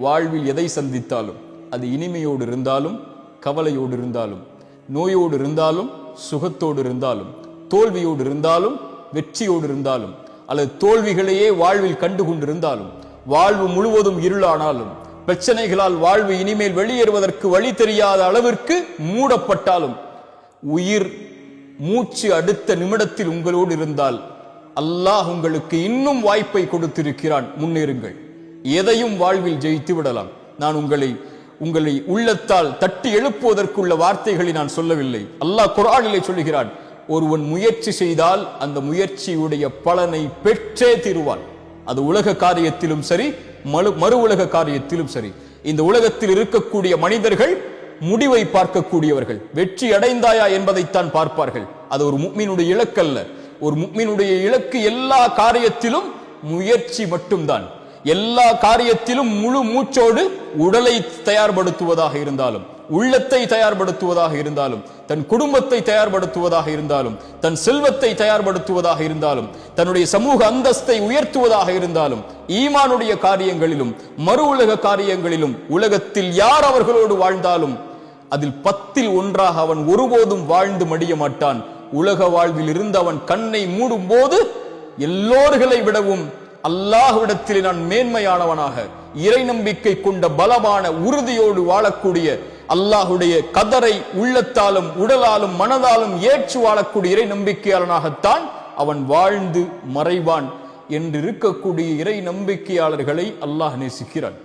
வாழ்வில் எதை சந்தித்தாலும் அது இனிமையோடு இருந்தாலும் கவலையோடு இருந்தாலும் நோயோடு இருந்தாலும் சுகத்தோடு இருந்தாலும் தோல்வியோடு இருந்தாலும் வெற்றியோடு இருந்தாலும் அல்லது தோல்விகளையே வாழ்வில் கண்டு கொண்டிருந்தாலும் வாழ்வு முழுவதும் இருளானாலும் பிரச்சனைகளால் வாழ்வு இனிமேல் வெளியேறுவதற்கு வழி தெரியாத அளவிற்கு மூடப்பட்டாலும் உயிர் மூச்சு அடுத்த நிமிடத்தில் உங்களோடு இருந்தால் அல்லாஹ் உங்களுக்கு இன்னும் வாய்ப்பை கொடுத்திருக்கிறான். முன்னேறுங்கள். எதையும் வாழ்வில் ஜெயித்து விடலாம். நான் உங்களை உள்ளத்தால் தட்டி எழுப்புவதற்குள்ள வார்த்தைகளை நான் சொல்லவில்லை. அல்லாஹ் குர்ஆனிலே சொல்லுகிறான், ஒருவன் முயற்சி செய்தால் அந்த முயற்சியுடைய பலனை பெற்றே தீருவான். அது உலக காரியத்திலும் சரி, மறு உலக காரியத்திலும் சரி. இந்த உலகத்தில் இருக்கக்கூடிய மனிதர்கள் முடிவை பார்க்கக்கூடியவர்கள். வெற்றி அடைந்தாயா என்பதைத்தான் பார்ப்பார்கள். அது ஒரு முஃமினுடைய இலக்கல்ல. ஒரு முஃமினுடைய இலக்கு எல்லா காரியத்திலும் முயற்சி மட்டும்தான். எல்லா காரியத்திலும் முழு மூச்சோடு உடலை தயார்படுத்துவதாக இருந்தாலும், உள்ளத்தை தயார்படுத்துவதாக இருந்தாலும், தன் குடும்பத்தை தயார்படுத்துவதாக இருந்தாலும், தன் செல்வத்தை தயார்படுத்துவதாக இருந்தாலும், தன்னுடைய சமூக அந்தஸ்தை உயர்த்துவதாக இருந்தாலும், ஈமானுடைய காரியங்களிலும் மறு உலக காரியங்களிலும் உலகத்தில் யார் அவர்களோடு வாழ்ந்தாலும் அதில் 10ல் 1 அவன் ஒருபோதும் வாழ்ந்து மடிய மாட்டான். உலக வாழ்வில் இருந்து அவன் கண்ணை மூடும் போது எல்லோர்களை விடவும் அல்லாஹ்விடத்திலே நான் மேன்மையானவனாக, இறை நம்பிக்கை கொண்ட பலமான உறுதியோடு வாழக்கூடிய, அல்லாஹுடைய கதரை உள்ளத்தாலும் உடலாலும் மனதாலும் ஏற்று வாழக்கூடிய இறை நம்பிக்கையாளனாகத்தான் அவன் வாழ்ந்து மறைவான் என்று இருக்கக்கூடிய இறை நம்பிக்கையாளர்களை அல்லாஹ் நேசிக்கிறான்.